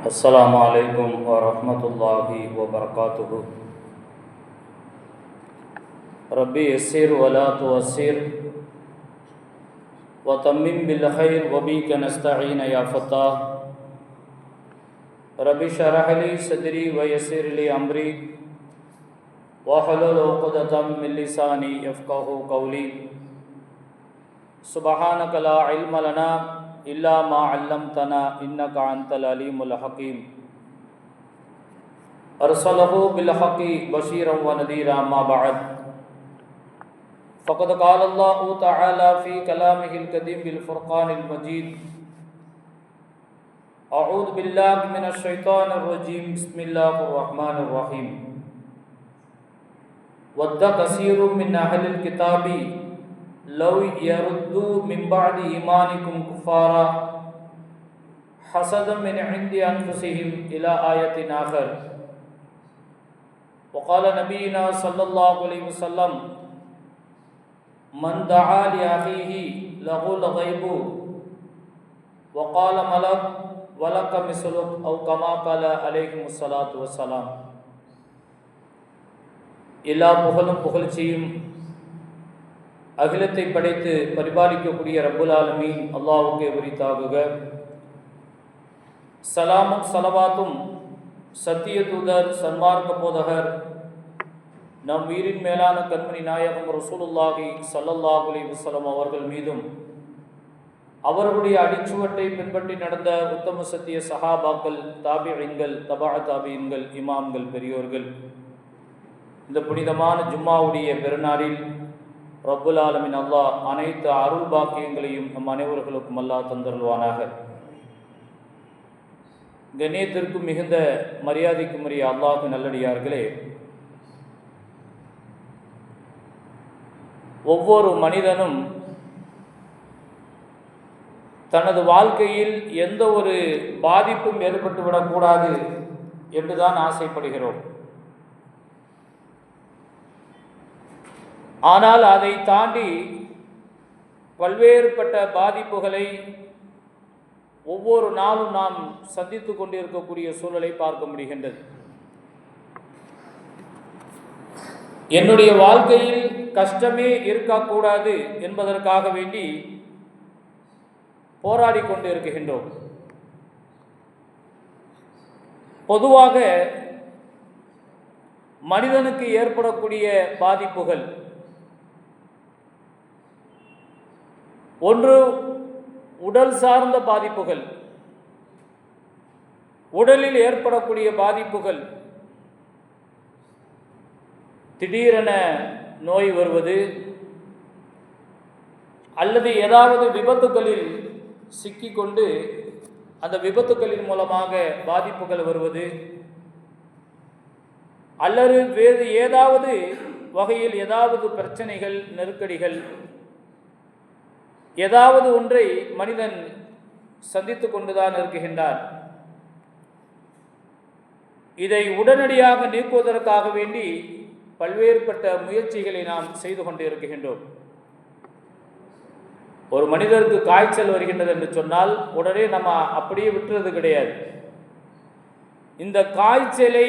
السلام عليكم ورحمة الله وبركاته. ربي يسر ولا تعسر وتمم بالخير وبك نستعين يا فتاح. ربي اشرح لي صدري ويسر لي أمري واحلل عقدة من لساني يفقهوا قولي. سبحانك لا علم لنا إلا ما علمتنا إنك أنت العليم الحكيم. أرسله بالحق بشيرا ونذيرا ما بعد. فقد قال الله تعالى في كلامه القديم بالفرقان المجيد: أعوذ بالله من الشيطان الرجيم بسم الله الرحمن الرحيم. ود كثير من أهل الكتاب لو يردوا من بعد إيمانكم كفارا حسدا من عند أنفسهم إلى آية آخر. وقال نبينا صلى الله عليه وسلم: من دعا لأخيه له الغيب وقال ملك ولك مثلك أو كما قال عليهم الصلاة والسلام. எல்லா புகழும் புகழ்ச்சியும் அகிலத்தை படைத்து பரிபாலிக்கக்கூடிய ரப்புல் ஆலமீன் அல்லாஹ்வுக்கே உரித்தாகுக. சலாமும் சலவாத்தும் சத்திய தூதர் சன்மார்க்க போதகர் நம் உயிரின் மேலான கண்மணி நாயகம் ரசூலுல்லாஹி ஸல்லல்லாஹு அலைஹி வஸல்லம் அவர்கள் மீதும் அவர்களுடைய அடிச்சுவட்டை பின்பற்றி நடந்த உத்தம சத்திய சஹாபாக்கள், தாபிஈன்கள், தபா தாபிஈன்கள், இமாம்கள், பெரியோர்கள், இந்த புனிதமான ஜும்மாவுடைய பெருநாளில் ரப்புல் ஆலமீன் அல்லாஹ் அனைத்து அருள் பாக்கியங்களையும் நம் அனைவர்களுக்கும் அல்லாஹ் தந்தருள்வானாக. கண்ணியத்திற்கும் மிகுந்த மரியாதைக்கும் உரிய அல்லாஹ்வின் நல்லடியார்களே, ஒவ்வொரு மனிதனும் தனது வாழ்க்கையில் எந்த ஒரு பாதிப்பும் ஏற்பட்டுவிடக்கூடாது என்றுதான் ஆசைப்படுகிறோம். ஆனால் அதை தாண்டி பல்வேறுபட்ட பாதிப்புகளை ஒவ்வொரு நாளும் நாம் சந்தித்து கொண்டிருக்கக்கூடிய சூழலை பார்க்க முடிகின்றது. என்னுடைய வாழ்க்கையில் கஷ்டமே இருக்கக்கூடாது என்பதற்காக வேண்டி போராடி கொண்டு இருக்கின்றோம். பொதுவாக மனிதனுக்கு ஏற்படக்கூடிய பாதிப்புகள் ஒன்று உடல் சார்ந்த பாதிப்புகள், உடலில் ஏற்படக்கூடிய பாதிப்புகள், திடீரென நோய் வருவது அல்லது ஏதாவது விபத்துகளில் சிக்கிக்கொண்டு அந்த விபத்துகளின் மூலமாக பாதிப்புகள் வருவது அல்லது வேறு ஏதாவது வகையில் ஏதாவது பிரச்சனைகள், நெருக்கடிகள், ஏதாவது ஒன்றை மனிதன் சந்தித்து கொண்டுதான் இருக்கின்றார். இதை உடனடியாக நீக்குவதற்காக வேண்டி பல்வேறுபட்ட முயற்சிகளை நாம் செய்து கொண்டு இருக்கின்றோம். ஒரு மனிதருக்கு காய்ச்சல் வருகின்றது என்று சொன்னால் உடனே நம்ம அப்படியே விட்டுறது கிடையாது. இந்த காய்ச்சலை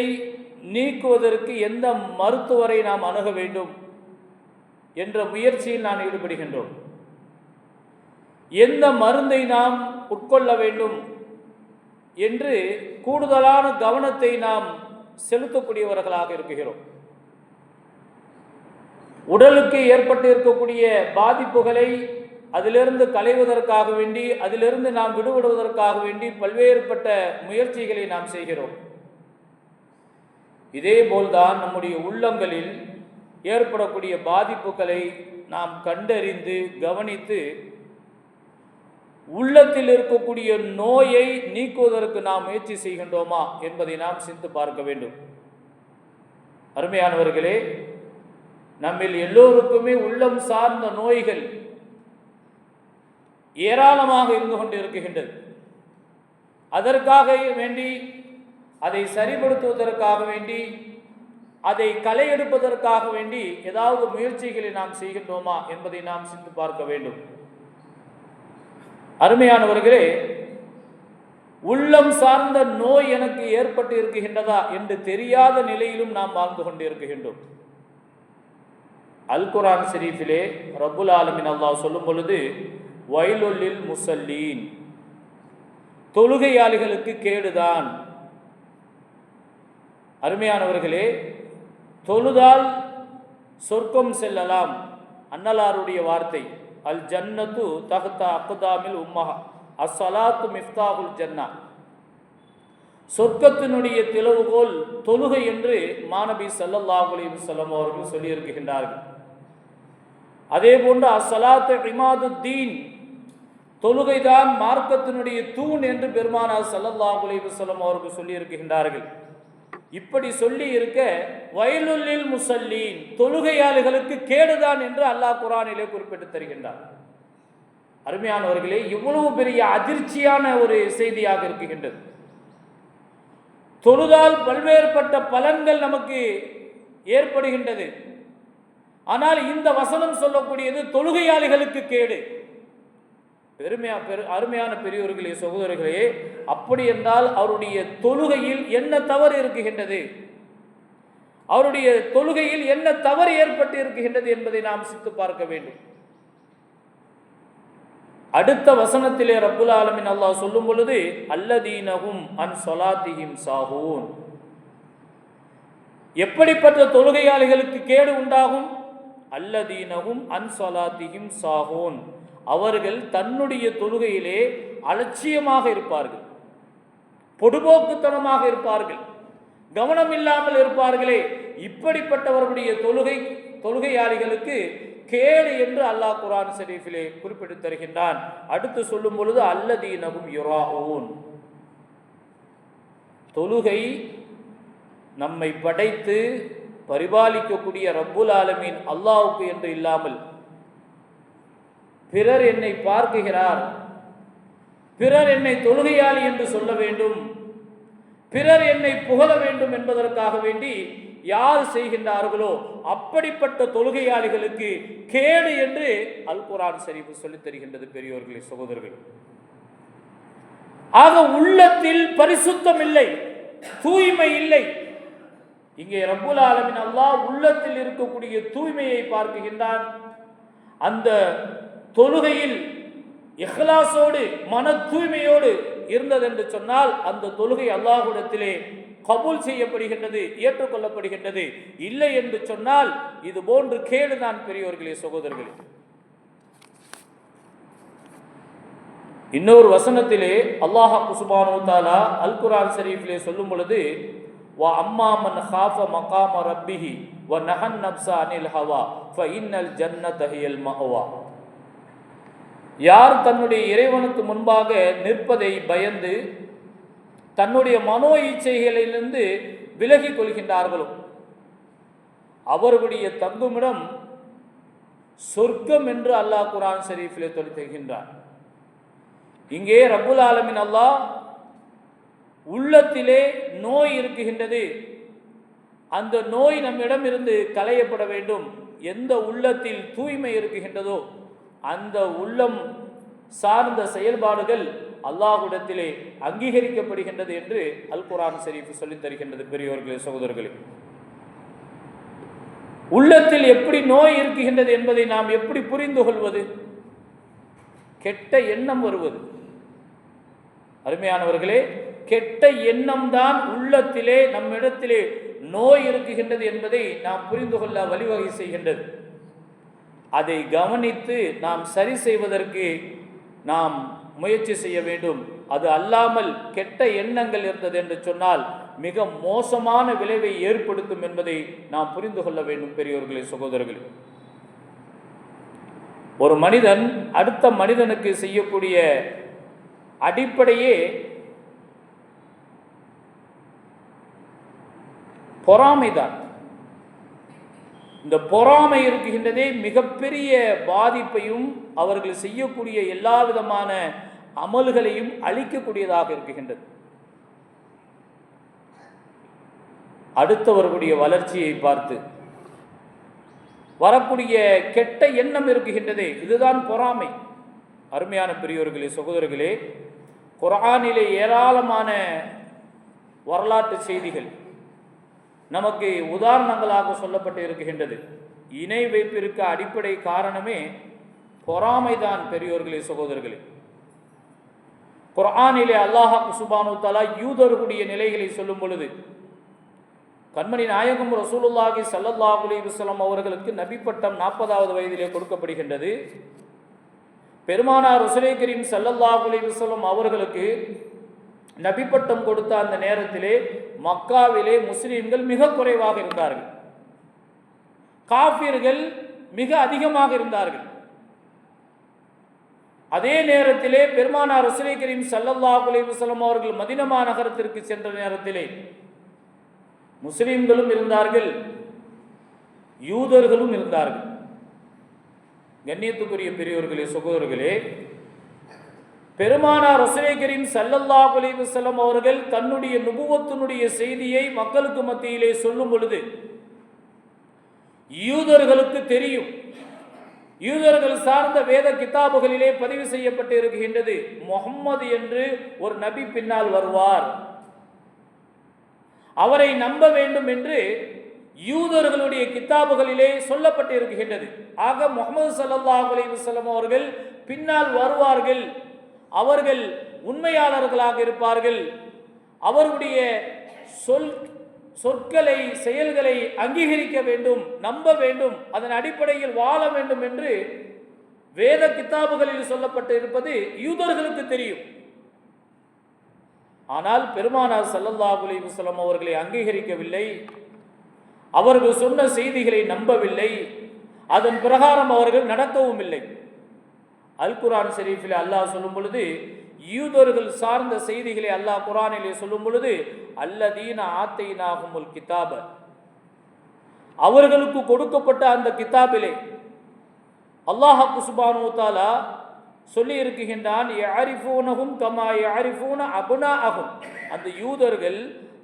நீக்குவதற்கு எந்த மருத்துவரை நாம் அணுக வேண்டும் என்ற முயற்சியில் நான் ஈடுபடுகின்றோம். எந்த மருந்தை நாம் உட்கொள்ள வேண்டும் என்று கூடுதலான கவனத்தை நாம் செலுத்தக்கூடியவர்களாக இருக்கிறோம். உடலுக்கு ஏற்பட்டு இருக்கக்கூடிய பாதிப்புகளை அதிலிருந்து களைவதற்காக வேண்டி, அதிலிருந்து நாம் விடுபடுவதற்காக வேண்டி பல்வேறுபட்ட முயற்சிகளை நாம் செய்கிறோம். இதே போல்தான் நம்முடைய உள்ளங்களில் ஏற்படக்கூடிய பாதிப்புகளை நாம் கண்டறிந்து கவனித்து உள்ளத்தில் இருக்கக்கூடிய நோயை நீக்குவதற்கு நாம் முயற்சி செய்கின்றோமா என்பதை நாம் சிந்தித்து பார்க்க வேண்டும். அருமையானவர்களே, நம்மில் எல்லோருக்குமே உள்ளம் சார்ந்த நோய்கள் ஏராளமாக இருந்து கொண்டு இருக்கின்றது. அதற்காக வேண்டி, அதை சரிபடுத்துவதற்காக வேண்டி, அதை களை எடுப்பதற்காக வேண்டி ஏதாவது முயற்சிகளை நாம் செய்கின்றோமா என்பதை நாம் சிந்தித்து பார்க்க வேண்டும். அருமையானவர்களே, உள்ளம் சார்ந்த நோய் எனக்கு ஏற்பட்டு இருக்குகின்றதா என்று தெரியாத நிலையிலும் நாம் வாழ்ந்து கொண்டு இருக்குகின்றோம். அல் குர்ஆன் ஷரீஃபிலே ரப்புல் ஆலமீன் அல்லாஹ் சொல்லும் பொழுது வயலுல்லில் முஸல்லீன், தொழுகையாளிகளுக்கு கேடுதான். அருமையானவர்களே, தொழுதால் சொர்க்கம் செல்லலாம். அன்னலாருடைய வார்த்தை, அல் ஜன்னத்து தஹ்தா அக்தாமில் உம்மஹா அஸ்ஸலாத்து மிஃப்தாஹுல் ஜன்னா. சொர்க்கத்தினுடைய திறவுகோல் தொழுகை என்று மாநபி ஸல்லல்லாஹு அலைஹி வஸல்லம் அவர்கள் சொல்லியிருக்கின்றார்கள். அதே போன்று அஸ்ஸலாத்து இமாதுத்தீன், தொழுகைதான் மார்க்கத்தினுடைய தூண் என்று பெருமானார் ஸல்லல்லாஹு அலைஹி வஸல்லம் அவர்கள் சொல்லியிருக்கின்றார்கள். இப்படி சொல்லி இருக்க வயலுல்லில் முஸல்லீன், தொழுகையாளிகளுக்கு கேடுதான் என்று அல்லாஹ் குர்ஆனிலே குறிப்பிட்டு தருகின்றார். அருமையானவர்களே, இவ்வளவு பெரிய அதிர்ச்சியான ஒரு செய்தியாக இருக்கின்றது. தொழுதால் பல்வேறுபட்ட பலன்கள் நமக்கு ஏற்படுகின்றது. ஆனால் இந்த வசனம் சொல்லக்கூடியது தொழுகையாளிகளுக்கு கேடு. அருமையான பெரியோர்களே, சகோதரர்களே, அப்படி என்றால் அவருடைய தொழுகையில் என்ன தவறு இருக்குகின்றது, அவருடைய தொழுகையில் என்ன தவறு ஏற்பட்டு இருக்குகின்றது என்பதை நாம் சித்து பார்க்க வேண்டும். அடுத்த வசனத்திலே ரப்புல் ஆலமீன் அல்லாஹ் சொல்லும் பொழுது அல்லதீனஹும் அன் ஸலாத்திஹிம் சாஹூன், எப்படிப்பட்ட தொழுகையாளிகளுக்கு கேடு உண்டாகும்? அல்லதீனஹும் அன் ஸலாத்திஹிம் சாஹூன், அவர்கள் தன்னுடைய தொழுகையிலே அலட்சியமாக இருப்பார்கள், பொடுபோக்குத்தனமாக இருப்பார்கள், கவனம் இல்லாமல் இருப்பார்களே. இப்படிப்பட்டவர்களுடைய தொழுகையாளிகளுக்கு கேடு என்று அல்லாஹ் குர்ஆன் ஷரீஃபிலே குறிப்பிட்டு தருகின்றான். அடுத்து சொல்லும் பொழுது அல்லதீனஹும் யுராஊன், தொழுகை நம்மை படைத்து பரிபாலிக்கக்கூடிய ரப்புல் ஆலமீன் அல்லாஹ்வுக்கு என்று இல்லாமல் பிறர் என்னை பார்க்குகிறார், பிறர் என்னை தொழுகையாளி என்று சொல்ல வேண்டும், பிறர் என்னை புகழ வேண்டும் என்பதற்காக வேண்டி யார் செய்கின்றார்களோ அப்படிப்பட்ட தொழுகையாளிகளுக்கு கேடு என்று அல் குர்ஆன் ஷரீஃப் சொல்லித் தருகின்றது. பெரியோர்களே, சகோதரர்கள், ஆக உள்ளத்தில் பரிசுத்தம் இல்லை, தூய்மை இல்லை. இங்கே ரப்புல் ஆலமீன் அல்லாஹ் உள்ளத்தில் இருக்கக்கூடிய தூய்மையை பார்க்கின்றான். அந்த தொழுகையில் இஹ்லாஸோடு மன தூய்மையோடு இருந்தது என்று சொன்னால் அந்த தொழுகை அல்லாஹ்விடத்திலே கபூல் செய்யப்படுகின்றது, ஏற்றுக்கொள்ளப்படுகின்றது. இல்லை என்று சொன்னால் இது போன்று கேடுதான். பெரியோர்களே, சகோதரர்களே, இன்னொரு வசனத்திலே அல்லாஹ் சுப்ஹானஹு வ தஆலா அல் குர்ஆன் ஷரீஃபிலே சொல்லும் பொழுது வ அம்மா மன் காஃப மகாம ரப்பிஹி வ நஹன் நஃப்ஸ அனில் ஹவா ஃப இன்னல் ஜன்னத ஹியல் மஅவா, யார் தன்னுடைய இறைவனுக்கு முன்பாக நிற்பதை பயந்து தன்னுடைய மனோ இச்சைகளிலிருந்து விலகி கொள்கின்றார்களோ அவர்களுடைய தங்குமிடம் சொர்க்கம் என்று அல்லாஹ் குர்ஆன் ஷரீஃபிலே சொல்லி தருகின்றார். இங்கே ரப்புல் ஆலமீன் அல்லாஹ் உள்ளத்திலே நோய் இருக்குகின்றது, அந்த நோய் நம்மிடம் இருந்து களையப்பட வேண்டும். எந்த உள்ளத்தில் தூய்மை இருக்குகின்றதோ அந்த உள்ளம் சார்ந்த செயல்பாடுகள் அல்லாஹ்விடத்திலே அங்கீகரிக்கப்படுகின்றது என்று அல் குர்ஆன் ஷரீஃப் சொல்லித் தருகின்றது. பெரியோர்களே, சகோதரர்களே, உள்ளத்தில் எப்படி நோய் இருக்குகின்றது என்பதை நாம் எப்படி புரிந்து கொள்வது? கெட்ட எண்ணம் வருவது. அருமையானவர்களே, கெட்ட எண்ணம் தான் உள்ளத்திலே நம்மிடத்திலே நோய் இருக்குகின்றது என்பதை நாம் புரிந்து கொள்ள வழிவகை செய்கின்றது. அதை கவனித்து நாம் சரி செய்வதற்கு நாம் முயற்சி செய்ய வேண்டும். அது அல்லாமல் கெட்ட எண்ணங்கள் இருந்தது என்று சொன்னால் மிக மோசமான விளைவை ஏற்படுத்தும் என்பதை நாம் புரிந்து கொள்ள வேண்டும். பெரியோர்களே, சகோதரர்களே, ஒரு மனிதன் அடுத்த மனிதனுக்கு செய்யக்கூடிய அடிப்படையே பொறாமைதான். இந்த பொறாமை இருக்குகின்றதே மிகப்பெரிய பாதிப்பையும் அவர்கள் செய்யக்கூடிய எல்லா விதமான அமல்களையும் அழிக்கக்கூடியதாக இருக்குகின்றது. அடுத்தவர்களுடைய வளர்ச்சியை பார்த்து வரக்கூடிய கெட்ட எண்ணம் இருக்குகின்றதே, இதுதான் பொறாமை. அருமையான பெரியோர்களே, சகோதரர்களே, குர்ஆனிலே ஏராளமான வரலாற்று செய்திகள் நமக்கு உதாரணங்களாக சொல்லப்பட்டு இருக்கின்றது. இணை வைப்பிற்கு அடிப்படை காரணமே பொறாமைதான் பெரியோர்களே, சகோதரர்களே. குர்ஆனிலே அல்லாஹ் சுப்ஹானஹு வ தஆலா யூதர்களுடைய நிலைகளை சொல்லும் பொழுது கண்மணி நாயகம் ரசூலுல்லாஹி ஸல்லல்லாஹு அலைஹி வஸல்லம் அவர்களுக்கு நபி பட்டம் 40வது வயதிலே கொடுக்கப்படுகின்றது. பெருமானார் ரசூலே கரீம் ஸல்லல்லாஹு அலைஹி வஸல்லம் அவர்களுக்கு நபி பட்டம் கொடுத்த அந்த நேரத்திலே மக்காவிலே முஸ்லிம்கள் மிக குறைவாக இருந்தார்கள், காஃபிர்கள் மிக அதிகமாக இருந்தார்கள். அதே நேரத்திலே பெருமானார் ரசூலே கரீம் ஸல்லல்லாஹு அலைஹி வஸல்லம் அவர்கள் மதீனா நகரத்திற்கு சென்ற நேரத்திலே முஸ்லிம்களும் இருந்தார்கள், யூதர்களும் இருந்தார்கள். கண்ணியத்துக்குரிய பெரியோர்களே, சகோதரர்களே, பெருமானார் ரசூலே கரீம் ஸல்லல்லாஹு அலைஹி வஸல்லம் அவர்கள் தன்னுடைய நுபுவத்தினுடைய செய்தியை மக்களுக்கு மத்தியிலே சொல்லும் பொழுது யூதர்களுக்கு தெரியும், யூதர்கள் சார்ந்த வேத கிதாபுகளிலே பதிவு செய்யப்பட்டு இருக்கின்றது, முஹம்மது என்று ஒரு நபி பின்னால் வருவார், அவரை நம்ப வேண்டும் என்று யூதர்களுடைய கிதாபுகளிலே சொல்லப்பட்டு இருக்கின்றது. ஆக முஹம்மது ஸல்லல்லாஹு அலைஹி வஸல்லம் அவர்கள் பின்னால் வருவார்கள், அவர்கள் உண்மையாளர்களாக இருப்பார்கள், அவருடைய சொற்களை செயல்களை அங்கீகரிக்க வேண்டும், நம்ப வேண்டும், அதன் அடிப்படையில் வாழ வேண்டும் என்று வேத கிதாபுகளில் சொல்லப்பட்டு இருப்பது யூதர்களுக்கு தெரியும். ஆனால் பெருமானார் ஸல்லல்லாஹு அலைஹி வஸல்லம் அவர்களை அங்கீகரிக்கவில்லை, அவர்கள் சொன்ன செய்திகளை நம்பவில்லை, அதன் பிரகாரம் அவர்கள் நடக்கவும் இல்லை. அல் குர்ஆன் ஷரீஃபில் அல்லாஹ் சொல்லும் பொழுது யூதர்கள் சார்ந்த செய்திகளை அல்லாஹ் குர்ஆனிலே சொல்லும் பொழுது அல்லதீன ஆத்தைனாஹுமுல் கிதாப, அவர்களுக்கு கொடுக்கப்பட்ட அந்த கிதாபிலே அல்லாஹ் சுப்ஹானஹு வ தஆலா சொல்லி இருக்குகின்றான், யஅரிஃபூனஹும் கமா யஅரிஃபூன அப்னாஅஹும், அந்த யூதர்கள்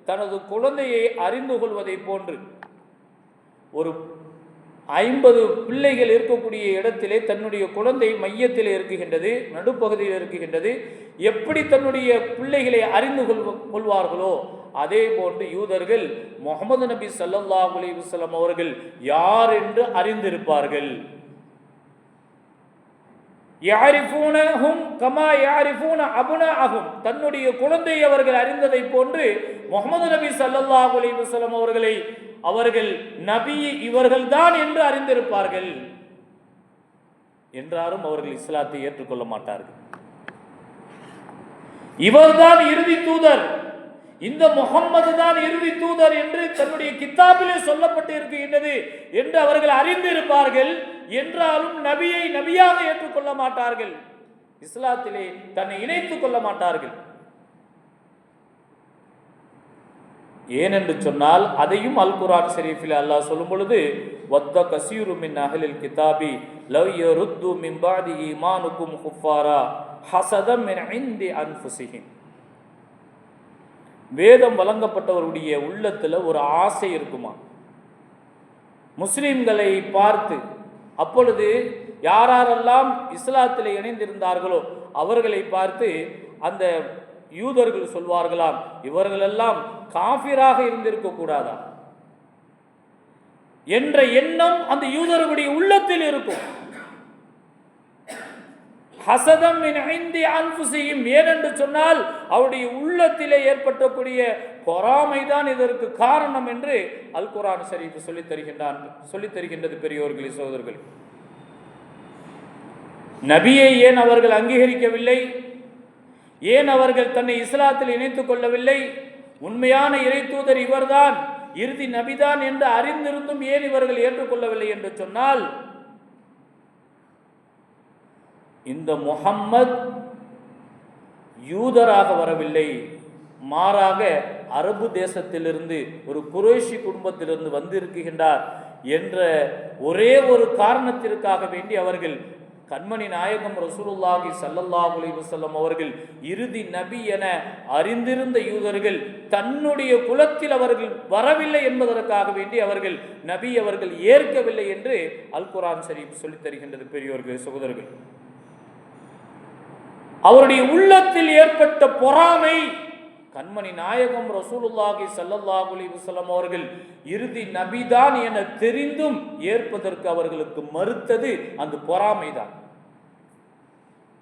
தனது குழந்தையை அறிந்து கொள்வதை போன்று, ஒரு 50 பிள்ளைகள் இருக்கக்கூடிய இடத்திலே தன்னுடைய குழந்தை மையத்தில் இருக்குகின்றது, நடுப்பகுதியில் இருக்குகின்றது, எப்படி தன்னுடைய பிள்ளைகளை அறிந்து கொள்வார்களோ அதே போன்று யூதர்கள் முஹம்மது நபி ஸல்லல்லாஹு அலைஹி வஸல்லம் அவர்கள் யார் என்று அறிந்திருப்பார்கள். யஅரிஃபூனஹும் கமா யஅரிஃபூன அப்னாஅஹும், தன்னுடைய குழந்தை அவர்கள் அறிந்ததை போன்று முஹம்மது நபி ஸல்லல்லாஹு அலைஹி வஸல்லம் அவர்களை அவர்கள் நபி இவர்கள்தான் என்று அறிந்திருப்பார்கள். என்றாலும் அவர்கள் இஸ்லாத்தை ஏற்றுக்கொள்ள மாட்டார்கள். இவர்தான் இறுதி தூதர், இந்த முஹம்மது தான் இறுதி தூதர் என்று தன்னுடைய கித்தாபிலே சொல்லப்பட்டு இருக்கின்றது என்று அவர்கள் அறிந்திருப்பார்கள். என்றாலும் நபியை நபியாக ஏற்றுக்கொள்ள மாட்டார்கள், இஸ்லாத்திலே தன்னை இணைத்துக் கொள்ள மாட்டார்கள். ஏனென்று சொன்னால் அதையும் அல் குர்ஆன் ஷரீஃபில் அல்லாஹ் சொல்லும் பொழுது வத்த கஸீரு மின் அஹ்லில் கிதாபி லவ் யருத்து மின் பாதி ஈமானுக்கும் குஃபாரா ஹஸதம் மின் இன்தி அன்ஃபுஸிஹிம், வேதம் வழங்கப்பட்டவருடைய உள்ளத்தில் ஒரு ஆசை இருக்குமா முஸ்லிம்களை பார்த்து. அப்பொழுது யாரெல்லாம் இஸ்லாத்தில் இணைந்திருந்தார்களோ அவர்களை பார்த்து அந்த யூதர்கள் சொல்வார்களாம், இவர்களெல்லாம் காஃபிராக இருந்திருக்க கூடாதா என்ற எண்ணம் அந்த யூதர்களுடைய உள்ளத்தில் இருக்கும். ஹஸதம் மின் இன்தி அன்ஃபுஸிஹிம், ஏனென்று சொன்னால் அவருடைய உள்ளத்திலே ஏற்பட்டக்கூடிய பொறாமைதான் இதற்கு காரணம் என்று அல் குர்ஆன் ஷரீஃப் சொல்லித் தருகின்றது. பெரியோர்களே, சகோதரர்களே, நபியை ஏன் அவர்கள் அங்கீகரிக்கவில்லை, ஏன் அவர்கள் தன்னை இஸ்லாத்தில் இணைத்துக் கொள்ளவில்லை, உண்மையான இறை தூதர் இவர்தான், இறுதி நபிதான் என்று அறிந்திருந்தும் ஏன் இவர்கள் ஏற்றுக்கொள்ளவில்லை என்று சொன்னால், இந்த முஹம்மத் யூதராக வரவில்லை, மாறாக அரபு தேசத்திலிருந்து ஒரு குறைஷி குடும்பத்திலிருந்து வந்திருக்கின்றார் என்ற ஒரே ஒரு காரணத்திற்காக வேண்டி அவர்கள் கண்மணி நாயகம் ரசூலுல்லாஹி ஸல்லல்லாஹு அலைஹி வஸல்லம் அவர்கள் இறுதி நபி என அறிந்திருந்த யூதர்கள் தன்னுடைய குலத்தில் அவர்கள் வரவில்லை என்பதற்காக வேண்டி அவர்கள் நபி அவர்கள் ஏற்கவில்லை என்று அல் குர்ஆன் ஷரீஃப் சொல்லித் தருகின்றது. பெரியோர்களே, சகோதரர்கள், அவருடைய உள்ளத்தில் ஏற்பட்ட பொறாமை கண்மணி நாயகம் ரசூலுல்லாஹி ஸல்லல்லாஹு அலைஹி வஸல்லம் அவர்கள் இறுதி நபிதான் என தெரிந்தும் ஏற்பதற்கு அவர்களுக்கு மறுத்தது அந்த பொறாமைதான்.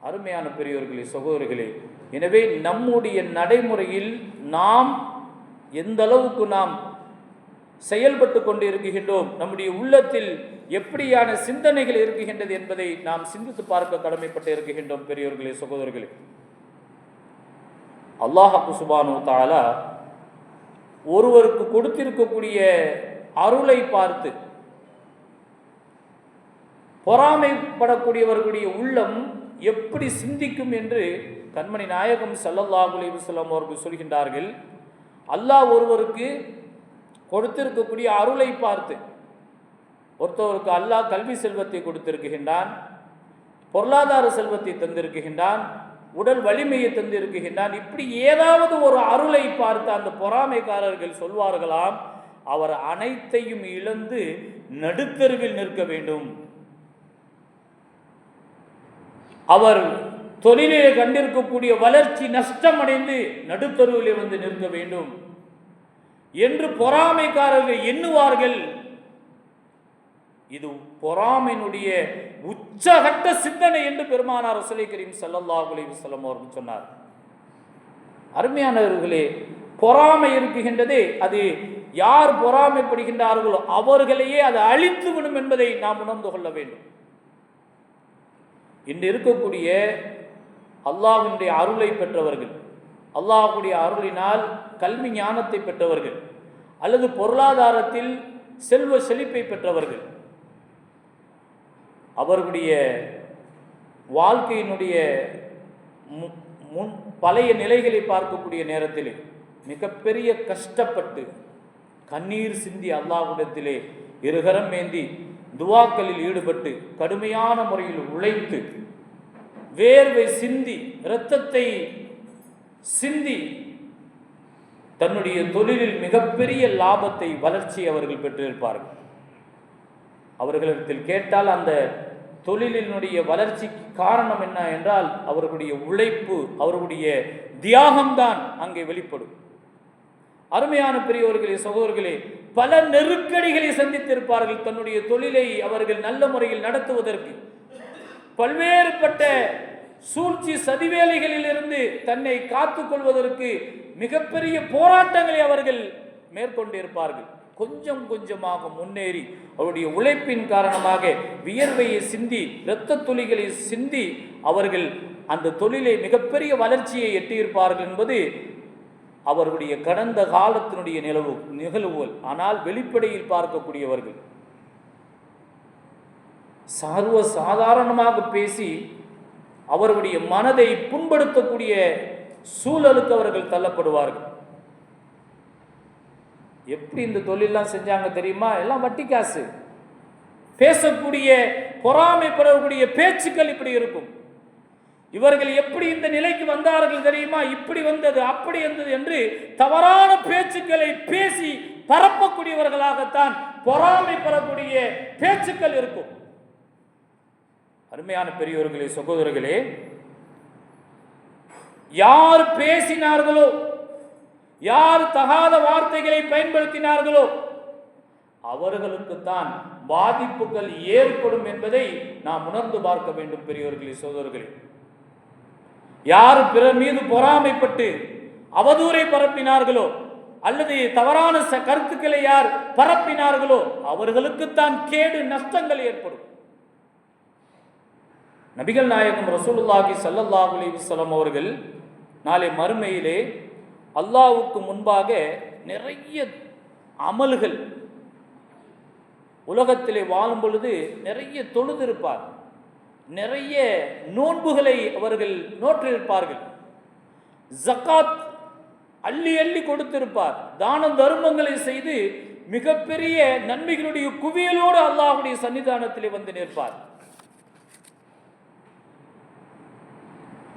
அருமையான பெரியோர்களே, சகோதரர்களே, எனவே நம்முடைய நடைமுறையில் நாம் எந்த அளவுக்கு நாம் செயல்பட்டு கொண்டு இருக்கின்றோம், நம்முடைய உள்ளத்தில் எப்படியான சிந்தனைகள் இருக்கின்றது என்பதை நாம் சிந்தித்து பார்க்க கடமைப்பட்டு இருக்கின்றோம். பெரியோர்களே, சகோதரர்களே, அல்லாஹ் சுப்ஹானஹு வ தஆலா ஒருவருக்கு கொடுத்திருக்கக்கூடிய அருளை பார்த்து பொறாமைப்படக்கூடியவர்களுடைய உள்ளம் எப்படி சிந்திக்கும் என்று கண்மணி நாயகம் ஸல்லல்லாஹு அலைஹி வஸல்லம் அவர்கள் சொல்கின்றார்கள். அல்லாஹ் ஒருவருக்கு கொடுத்திருக்கக்கூடிய அருளை பார்த்து, ஒருத்தவருக்கு அல்லாஹ் கல்வி செல்வத்தை கொடுத்திருக்கின்றான், பொருளாதார செல்வத்தை தந்திருக்கின்றான், உடல் வலிமையை தந்திருக்கின்றான், இப்படி ஏதாவது ஒரு அருளை பார்த்து அந்த பொறாமைக்காரர்கள் சொல்வார்களாம், அவர் அனைத்தையும் இழந்து நடுத்தருவில் நிற்க வேண்டும், அவர் தொழிலே கண்டிருக்கக்கூடிய வளர்ச்சி நஷ்டமடைந்து நடுத்தருவிலே வந்து நிற்க வேண்டும் என்று பொறாமைக்காரர்கள் எண்ணுவார்கள். இது பொறாமையினுடைய உச்சகட்ட சிந்தனை என்று பெருமானார் ரசூலுல்லாஹி கரீம் ஸல்லல்லாஹு அலைஹி வஸல்லம் அவர்கள் சொன்னார். அருமையானவர்களே, பொறாமை இருக்குகின்றதே, அது யார் பொறாமைப்படுகின்றார்களோ அவர்களையே அது அழித்து விடும் என்பதை நாம் உணர்ந்து கொள்ள வேண்டும். இன்று இருக்கக்கூடிய அல்லாஹ்வுடைய அருளை பெற்றவர்கள், அல்லாஹ்வுடைய அருளினால் கல்வி ஞானத்தை பெற்றவர்கள், அல்லது பொருளாதாரத்தில் செல்வ செழிப்பை பெற்றவர்கள், அவர்களுடைய வாழ்க்கையினுடைய பழைய நிலைகளை பார்க்கக்கூடிய நேரத்திலே மிகப்பெரிய கஷ்டப்பட்டு கண்ணீர் சிந்தி அல்லாஹ்விடத்திலே இருகரம் ஏந்தி துவாக்களில் ஈடுபட்டு கடுமையான முறையில் உழைத்து வேர்வை சிந்தி இரத்தத்தை சிந்தி தன்னுடைய தொழிலில் மிகப்பெரிய லாபத்தை வளர்ச்சி அவர்கள் பெற்றிருப்பார்கள். அவர்களிடத்தில் கேட்டால் அந்த தொழிலினுடைய வளர்ச்சிக்கு காரணம் என்ன என்றால் அவர்களுடைய உழைப்பு, அவர்களுடைய தியாகம்தான் அங்கே வெளிப்படும். அருமையான பெரியவர்களே, சகோதரர்களே, பல நெருக்கடிகளை சந்தித்திருப்பார்கள். தன்னுடைய தொழிலை அவர்கள் நல்ல முறையில் நடத்துவதற்கு பல்வேறுபட்ட சூழ்ச்சி சதிவேலைகளில் இருந்து தன்னை காத்துக் கொள்வதற்கு மிகப்பெரிய போராட்டங்களை அவர்கள் மேற்கொண்டிருப்பார்கள். கொஞ்சம் கொஞ்சமாக முன்னேறி அவருடைய உழைப்பின் காரணமாக வியர்வையை சிந்தி இரத்த துளிகளை சிந்தி அவர்கள் அந்த தொழிலை மிகப்பெரிய வளர்ச்சியை எட்டியிருப்பார்கள் என்பது அவர்களுடைய கடந்த காலத்தினுடைய நிகழ்வுகள். ஆனால் வெளிப்படையில் பார்க்கக்கூடியவர்கள் சர்வ சாதாரணமாக பேசி அவர்களுடைய மனதை புண்படுத்தக்கூடிய சூழலுக்கு அவர்கள் தள்ளப்படுவார்கள். எப்படி இந்த தொழிலெல்லாம் செஞ்சாங்க தெரியுமா? எல்லாம் வட்டி காசு. பேசக்கூடிய பொறாமைப்படக்கூடிய பேச்சுக்கள் இப்படி இருக்கும். இவர்கள் எப்படி இந்த நிலைக்கு வந்தார்கள் தெரியுமா? இப்படி வந்தது, அப்படி வந்தது என்று தவறான பேச்சுக்களை பேசி பரப்பக்கூடியவர்களாகத்தான் பொறாமைப்படக்கூடிய பேச்சுக்கள் இருக்கும். அருமையான பெரியோர்களே, சகோதரர்களே, யார் பேசினார்களோ, யார் தகாத வார்த்தைகளை பயன்படுத்தினார்களோ அவர்களுக்குத்தான் பாதிப்புகள் ஏற்படும் என்பதை நாம் உணர்ந்து பார்க்க வேண்டும். பெரியோர்களே, சகோதரர்களே, யார் பிறர் மீது பொறாமைப்பட்டு அவதூறை பரப்பினார்களோ அல்லது தவறான கருத்துக்களை யார் பரப்பினார்களோ அவர்களுக்குத்தான் கேடு நஷ்டங்கள் ஏற்படும். நபிகள் நாயகம் ரசூலுல்லாஹி ஸல்லல்லாஹு அலைஹி வஸல்லம் அவர்கள் நாளை மறுமையிலே அல்லாஹ்வுக்கு முன்பாக நிறைய அமல்கள், உலகத்திலே வாழும் பொழுது நிறைய தொழுதிருப்பார், நிறைய நோன்புகளை அவர்கள் நோற்றிருப்பார்கள், ஜக்காத் அள்ளி அள்ளி கொடுத்திருப்பார், தான தர்மங்களை செய்து மிகப்பெரிய நன்மைகளுடைய குவியலோடு அல்லாஹ்வுடைய சன்னிதானத்திலே வந்து நிற்பார்.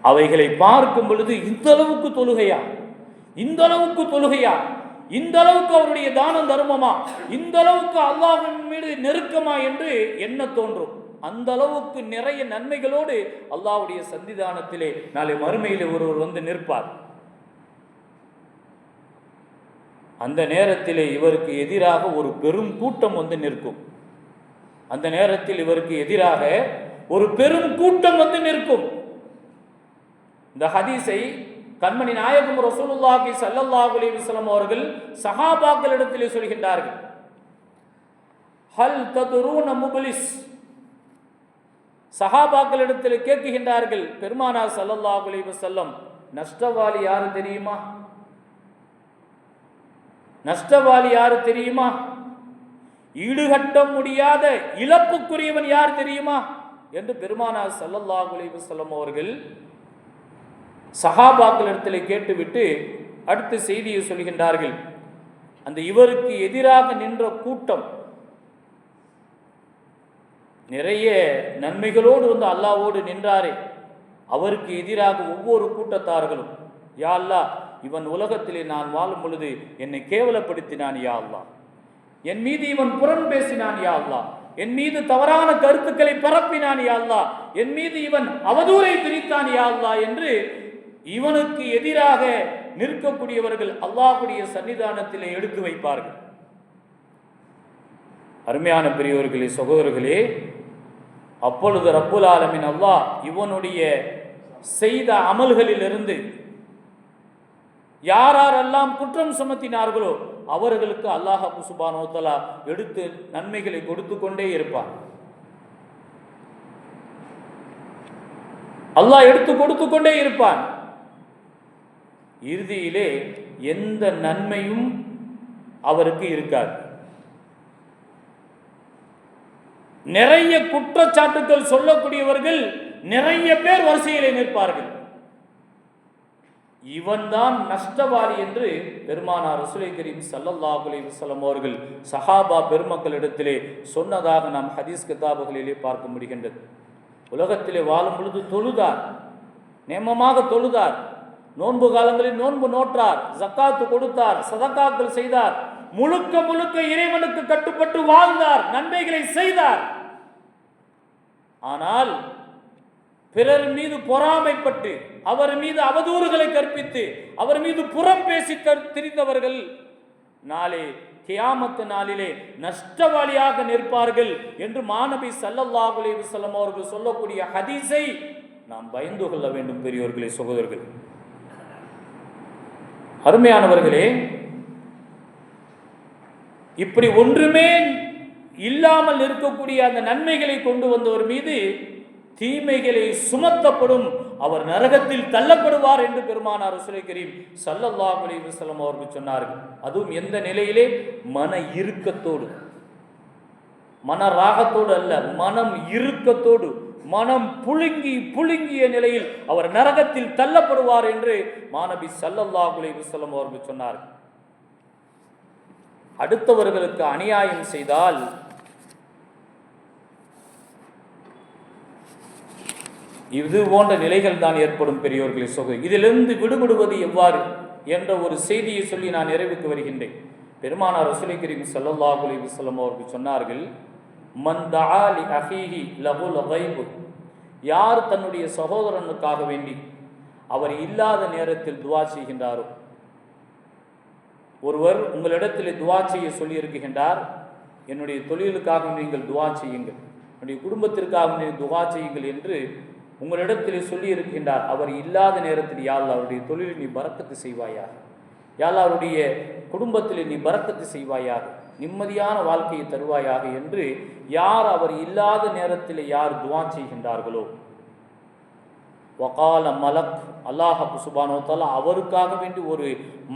அவைகளை பார்க்கும் பொழுது இந்த அளவுக்கு தொழுகையா, இந்த அளவுக்கு தொழுகையா, இந்த அளவுக்கு அவருடைய தான தர்மமா, இந்த அளவுக்கு அல்லாஹ்வின் மீது நெருக்கமா என்று எண்ண தோன்றும். அந்த அளவுக்கு நிறைய நன்மைகளோடு அல்லாஹ்வுடைய சன்னிதானத்திலே நாளை மறுமையிலே ஒருவர் வந்து நிற்பார். அந்த நேரத்திலே இவருக்கு எதிராக ஒரு பெரும் கூட்டம் வந்து நிற்கும். அந்த நேரத்தில் இவருக்கு எதிராக ஒரு பெரும் கூட்டம் வந்து நிற்கும். இந்த ஹதீஸை கண்மணி நாயகம் ரசூலுல்லாஹி ஸல்லல்லாஹு அலைஹி வஸல்லம் அவர்கள் சஹாபாக்களிடத்திலே சொல்கின்றார்கள். ஹல் ததுரூன முப்லிஸ், சஹாபாக்களிடத்தில் கேட்கின்றார்கள், பெருமானார் ஸல்லல்லாஹு அலைஹி வஸல்லம், நஷ்டவாளி யாரு தெரியுமா? நஷ்டவாளி யாரு தெரியுமா? ஈடுகட்ட முடியாத இழப்புக்குரியவன் யார் தெரியுமா என்று பெருமானார் ஸல்லல்லாஹு அலைஹி வஸல்லம் அவர்கள் சஹாபாக்களிடத்தில் கேட்டுவிட்டு அடுத்த செய்தியை சொல்கின்றார்கள். அந்த இவருக்கு எதிராக நின்ற கூட்டம் நிறைய நன்மைகளோடு வந்து அல்லாஹ்வோடு நின்றாரே, அவருக்கு எதிராக ஒவ்வொரு கூட்டத்தார்களும், யா அல்லாஹ், இவன் உலகத்திலே நான் வாழும் பொழுது என்னை கேவலப்படுத்தினான் யா அல்லாஹ், என் மீது இவன் புறம் பேசினான் யா அல்லாஹ், என் மீது தவறான கருத்துக்களை பரப்பினான் யா அல்லாஹ், என் மீது இவன் அவதூறை திரித்தான் யா அல்லாஹ் என்று இவனுக்கு எதிராக நிற்கக்கூடியவர்கள் அல்லாஹ்வுடைய சன்னிதானத்திலே எடுத்து வைப்பார்கள். அருமையான பெரியவர்களே, சகோதரர்களே, அப்பொழுது ரப்புல் ஆலமீன் அல்லாஹ் இவனுடைய செய்த அமல்களிலிருந்து யாரெல்லாம் குற்றம் சுமத்தினார்களோ அவர்களுக்கு அல்லாஹ் சுப்ஹானஹு வ தஆலா எடுத்து நன்மைகளை கொடுத்து கொண்டே இருப்பான். அல்லாஹ் எடுத்து கொடுத்து கொண்டே இருப்பான். இறுதியிலே எந்த நன்மையும் அவருக்கு இருக்காது. நிறைய குற்றச்சாட்டுகள் சொல்லக்கூடியவர்கள் நிறைய பேர் வரிசையிலே நிற்பார்கள். இவன்தான் நஷ்டவாளி என்று பெருமானார் ரசூலை கரீம் ஸல்லல்லாஹு அலைஹி வஸல்லம் அவர்கள் சஹாபா பெருமக்களிடத்திலே சொன்னதாக நாம் ஹதீஸ் கிதாபுகளிலே பார்க்க முடிகின்றது. உலகத்திலே வாழும் பொழுது தொழுதார், நேமமாக தொழுதார், நோன்பு காலங்களில் நோன்பு நோற்றார், ஜக்காத்து கொடுத்தார், சதகாக்கள் செய்தார், முழுக்க முழுக்க இறைவனுக்கு கட்டுப்பட்டு வாழ்ந்தார், நன்மைகளை செய்தார். ஆனால் பிறர் மீது பொறாமைப்பட்டு அவர் மீது அவதூறுகளை கற்பித்து அவர் மீது புறம் பேசி திரிந்தவர்கள் நாளே கியாமத் நாளிலே நஷ்டவாளியாக நிற்பார்கள் என்று மாநபி ஸல்லல்லாஹு அலைஹி வஸல்லம் அவர்கள் சொல்லக்கூடிய ஹதீஸை நாம் பயந்து கொள்ள வேண்டும். பெரியோர்களே, சகோதரர்கள், அருமையானவர்களே, இப்படி ஒன்றுமே இல்லாமல் இருக்கக்கூடிய அந்த நன்மைகளை கொண்டு வந்தவர் மீது தீமைகளை சுமத்தப்படும், அவர் நரகத்தில் தள்ளப்படுவார் என்று பெருமானார் ரசூலை கரீம் ஸல்லல்லாஹு அலைஹி வஸல்லம் அவர்கள் சொன்னார்கள். அதுவும் எந்த நிலையிலே? மன இறுக்கத்தோடு, மன ராகத்தோடு அல்ல, மனம் இறுக்கத்தோடு, மனம் புழுங்கிய நிலையில் அவர் நரகத்தில் தள்ளப்படுவார் என்று மாநபி ஸல்லல்லாஹு அலைஹி வஸல்லம் அவர்கள் சொன்னார்கள். அடுத்தவர்களுக்கு அநியாயம் செய்தால் இது போன்ற நிலைகள் தான் ஏற்படும். பெரியோர்களே, சகோதரி, இதிலிருந்து விடுபடுவது எவ்வாறு என்ற ஒரு செய்தியை சொல்லி நான் நிறைவுக்கு வருகின்றேன். பெருமானார் ரசூலை கரீம் ஸல்லல்லாஹு அலைஹி வஸல்லம் அவர்கள் சொன்னார்கள், மன் தஆ லி அஹீஹி லஹுல் கைப், யார் தன்னுடைய சகோதரனுக்காக வேண்டி அவர் இல்லாத நேரத்தில் துஆ செய்கின்றாரோ, ஒருவர் உங்களிடத்தில் துஆ செய்ய சொல்லி இருக்கின்றார், என்னுடைய தொழிலுக்காக நீங்கள் துஆ செய்யுங்கள், என்னுடைய குடும்பத்திற்காக நீங்கள் துஆ செய்யுங்கள் என்று உங்களிடத்தில் சொல்லி இருக்கின்றார். அவர் இல்லாத நேரத்தில் யா அல்லாஹ் அவருடைய தொழிலில் நீ பரக்கத்து செய்வாயாக, யா அல்லாஹ் அவருடைய குடும்பத்தில் நீ பரக்கத்து செய்வாயாக, நிம்மதியான வாழ்க்கையை தருவாயாக என்று யார் அவர் இல்லாத நேரத்தில் யார் துஆ செய்கின்றார்களோ, வகால மலக், அல்லாஹ் சுப்ஹானஹு வ தஆலா அவருக்காக வேண்டி ஒரு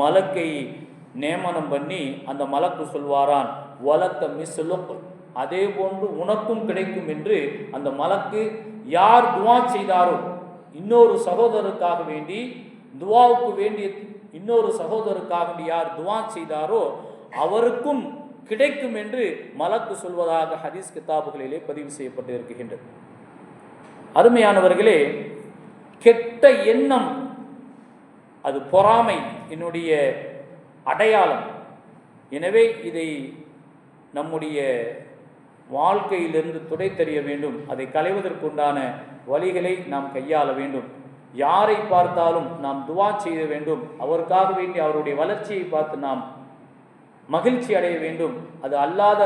மலக்கை நியமனம் பண்ணி அந்த மலக்கு சொல்வாரான், வலக்க மிஸ்லுக், அதே போன்று உனக்கும் கிடைக்கும் என்று அந்த மலக்கு யார் துஆ செய்தாரோ, இன்னொரு சகோதரருக்காக வேண்டி துஆவுக்கு வேண்டிய இன்னொரு சகோதரருக்காக வேண்டி யார் துஆ செய்தாரோ அவருக்கும் கிடைக்கும் என்று மலக்கு சொல்வதாக ஹதீஸ் கிதாபுகளிலே பதிவு செய்யப்பட்டு இருக்கின்றது. அருமையானவர்களே, கெட்ட எண்ணம் அது பொறாமை என்னுடைய அடையாளம். எனவே இதை நம்முடைய வாழ்க்கையிலிருந்து துடை தெரிய வேண்டும். அதை களைவதற்குண்டான வழிகளை நாம் கையாள வேண்டும். யாரை பார்த்தாலும் நாம் துவா செய்ய வேண்டும். அவருக்காக வேண்டி அவருடைய வளர்ச்சியை பார்த்து நாம் மகிழ்ச்சி அடைய வேண்டும். அது அல்லாத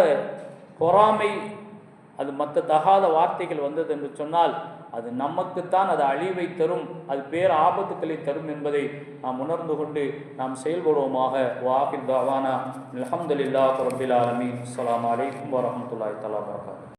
பொறாமை, அது மற்ற தகாத வார்த்தைகள் வந்தது என்று சொன்னால் அது நமக்குத்தான் அது அழிவை தரும், அது பேர் ஆபத்துக்களை தரும் என்பதை நாம் உணர்ந்து கொண்டு நாம் செயல்படுவோமாக. வாஹிர் தாவானா அல்ஹம்துலில்லாஹி ரப்பில் ஆலமீன். அஸ்ஸலாமு அலைக்கும் வரஹ்மத்துல்லாஹி தஆலா வபரகாத்துஹு.